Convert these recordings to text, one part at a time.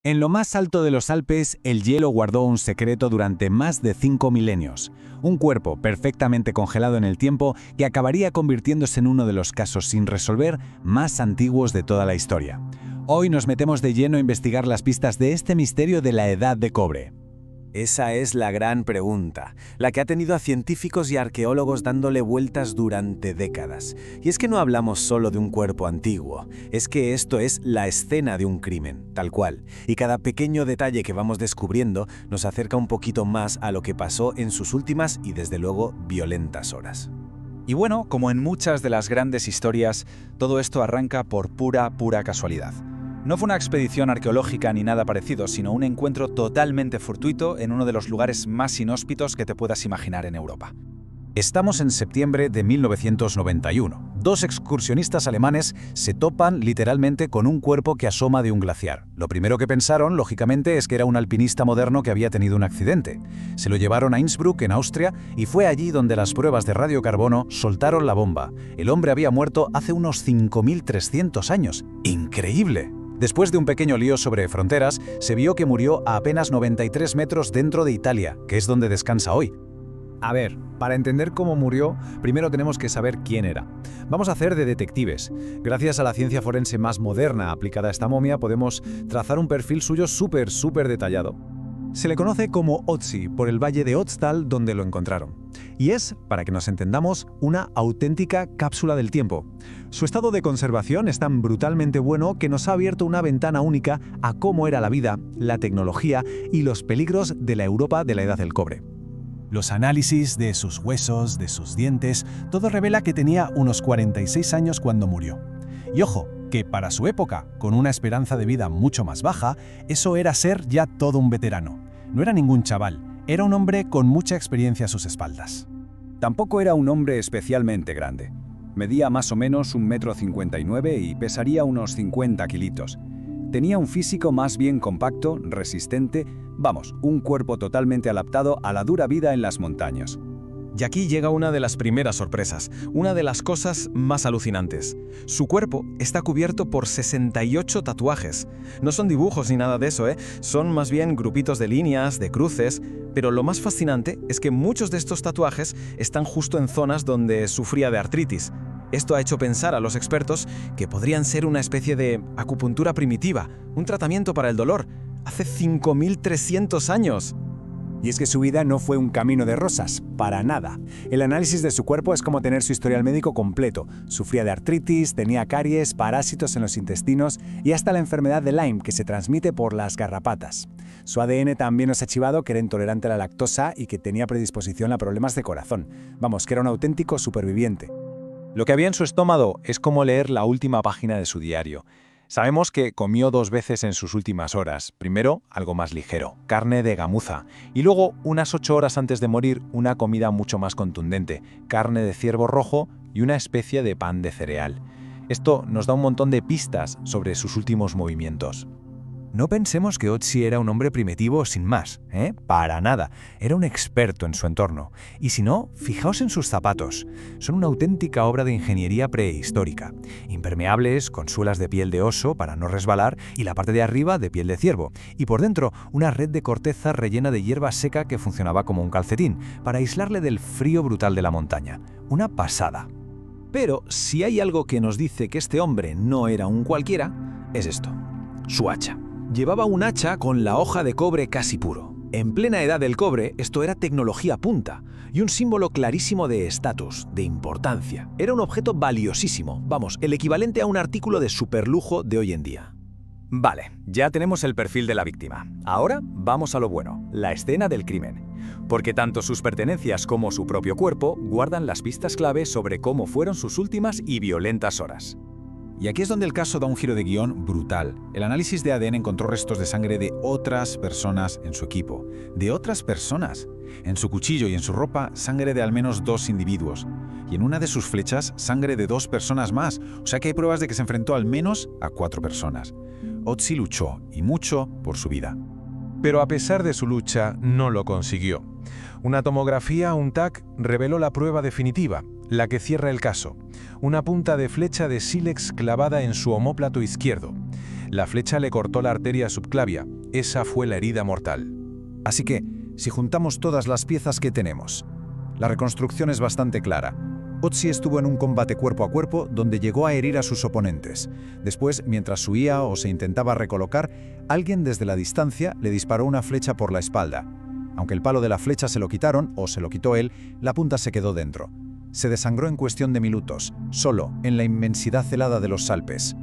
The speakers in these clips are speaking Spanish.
En lo más alto de los Alpes, el hielo guardó un secreto durante más de 5 milenios. Un cuerpo perfectamente congelado en el tiempo que acabaría convirtiéndose en uno de los casos sin resolver más antiguos de toda la historia. Hoy nos metemos de lleno a investigar las pistas de este misterio de la Edad de Cobre. Esa es la gran pregunta, la que ha tenido a científicos y arqueólogos dándole vueltas durante décadas. Y es que no hablamos solo de un cuerpo antiguo, es que esto es la escena de un crimen, tal cual. Y cada pequeño detalle que vamos descubriendo nos acerca un poquito más a lo que pasó en sus últimas y desde luego violentas horas. Y bueno, como en muchas de las grandes historias, todo esto arranca por pura casualidad. No fue una expedición arqueológica ni nada parecido, sino un encuentro totalmente fortuito en uno de los lugares más inhóspitos que te puedas imaginar en Europa. Estamos en septiembre de 1991. Dos excursionistas alemanes se topan literalmente con un cuerpo que asoma de un glaciar. Lo primero que pensaron, lógicamente, es que era un alpinista moderno que había tenido un accidente. Se lo llevaron a Innsbruck, en Austria, y fue allí donde las pruebas de radiocarbono soltaron la bomba. El hombre había muerto hace unos 5.300 años. ¡Increíble! Después de un pequeño lío sobre fronteras, se vio que murió a apenas 93 metros dentro de Italia, que es donde descansa hoy. A ver, para entender cómo murió, primero tenemos que saber quién era. Vamos a hacer de detectives. Gracias a la ciencia forense más moderna aplicada a esta momia, podemos trazar un perfil suyo súper detallado. Se le conoce como Otzi por el valle de Ötztal donde lo encontraron. Y es, para que nos entendamos, una auténtica cápsula del tiempo. Su estado de conservación es tan brutalmente bueno que nos ha abierto una ventana única a cómo era la vida, la tecnología y los peligros de la Europa de la Edad del Cobre. Los análisis de sus huesos, de sus dientes, todo revela que tenía unos 46 años cuando murió. Y ojo, que para su época, con una esperanza de vida mucho más baja, eso era ser ya todo un veterano. No era ningún chaval, era un hombre con mucha experiencia a sus espaldas. Tampoco era un hombre especialmente grande. Medía más o menos 1,59 m y pesaría unos 50 kilitos. Tenía un físico más bien compacto, resistente, vamos, un cuerpo totalmente adaptado a la dura vida en las montañas. Y aquí llega una de las primeras sorpresas, una de las cosas más alucinantes. Su cuerpo está cubierto por 68 tatuajes. No son dibujos ni nada de eso, son más bien grupitos de líneas, de cruces, pero lo más fascinante es que muchos de estos tatuajes están justo en zonas donde sufría de artritis. Esto ha hecho pensar a los expertos que podrían ser una especie de acupuntura primitiva, un tratamiento para el dolor, hace 5.300 años. Y es que su vida no fue un camino de rosas, para nada. El análisis de su cuerpo es como tener su historial médico completo. Sufría de artritis, tenía caries, parásitos en los intestinos y hasta la enfermedad de Lyme, que se transmite por las garrapatas. Su ADN también nos ha chivado que era intolerante a la lactosa y que tenía predisposición a problemas de corazón. Vamos, que era un auténtico superviviente. Lo que había en su estómago es como leer la última página de su diario. Sabemos que comió 2 veces en sus últimas horas. Primero, algo más ligero, carne de gamuza. Y luego, unas 8 horas antes de morir, una comida mucho más contundente, carne de ciervo rojo y una especie de pan de cereal. Esto nos da un montón de pistas sobre sus últimos movimientos. No pensemos que Otzi era un hombre primitivo sin más, Para nada. Era un experto en su entorno. Y si no, fijaos en sus zapatos. Son una auténtica obra de ingeniería prehistórica. Impermeables, con suelas de piel de oso para no resbalar y la parte de arriba de piel de ciervo. Y por dentro, una red de corteza rellena de hierba seca que funcionaba como un calcetín para aislarle del frío brutal de la montaña. Una pasada. Pero si hay algo que nos dice que este hombre no era un cualquiera, es esto: su hacha. Llevaba un hacha con la hoja de cobre casi puro. En plena edad del cobre, esto era tecnología punta y un símbolo clarísimo de estatus, de importancia. Era un objeto valiosísimo, vamos, el equivalente a un artículo de superlujo de hoy en día. Vale, ya tenemos el perfil de la víctima. Ahora vamos a lo bueno, la escena del crimen. Porque tanto sus pertenencias como su propio cuerpo guardan las pistas clave sobre cómo fueron sus últimas y violentas horas. Y aquí es donde el caso da un giro de guión brutal. El análisis de ADN encontró restos de sangre de otras personas en su equipo. De otras personas. En su cuchillo y en su ropa, sangre de al menos 2 individuos. Y en una de sus flechas, sangre de 2 personas más. O sea que hay pruebas de que se enfrentó al menos a 4 personas. Otzi luchó, y mucho, por su vida. Pero a pesar de su lucha, no lo consiguió. Una tomografía, un TAC, reveló la prueba definitiva, la que cierra el caso. Una punta de flecha de sílex clavada en su omóplato izquierdo. La flecha le cortó la arteria subclavia. Esa fue la herida mortal. Así que, si juntamos todas las piezas que tenemos, la reconstrucción es bastante clara. Otzi estuvo en un combate cuerpo a cuerpo donde llegó a herir a sus oponentes. Después, mientras huía o se intentaba recolocar, alguien desde la distancia le disparó una flecha por la espalda. Aunque el palo de la flecha se lo quitaron, o se lo quitó él, la punta se quedó dentro. Se desangró en cuestión de minutos, solo, en la inmensidad helada de los Alpes.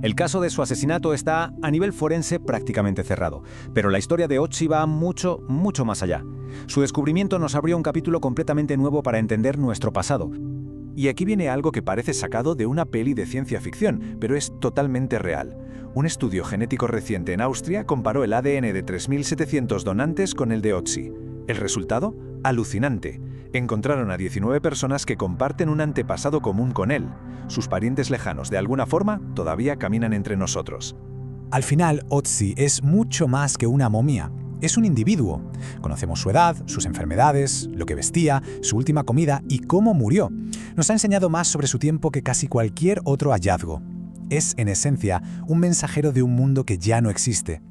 El caso de su asesinato está, a nivel forense, prácticamente cerrado, pero la historia de Otzi va mucho, mucho más allá. Su descubrimiento nos abrió un capítulo completamente nuevo para entender nuestro pasado. Y aquí viene algo que parece sacado de una peli de ciencia ficción, pero es totalmente real. Un estudio genético reciente en Austria comparó el ADN de 3.700 donantes con el de Otzi. ¿El resultado? Alucinante. Encontraron a 19 personas que comparten un antepasado común con él. Sus parientes lejanos, de alguna forma, todavía caminan entre nosotros. Al final, Otzi es mucho más que una momia. Es un individuo. Conocemos su edad, sus enfermedades, lo que vestía, su última comida y cómo murió. Nos ha enseñado más sobre su tiempo que casi cualquier otro hallazgo. Es, en esencia, un mensajero de un mundo que ya no existe.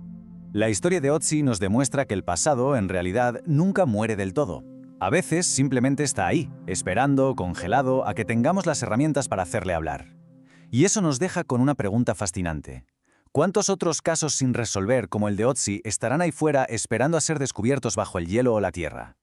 La historia de Otzi nos demuestra que el pasado, en realidad, nunca muere del todo. A veces simplemente está ahí, esperando, congelado, a que tengamos las herramientas para hacerle hablar. Y eso nos deja con una pregunta fascinante. ¿Cuántos otros casos sin resolver como el de Otzi estarán ahí fuera esperando a ser descubiertos bajo el hielo o la tierra?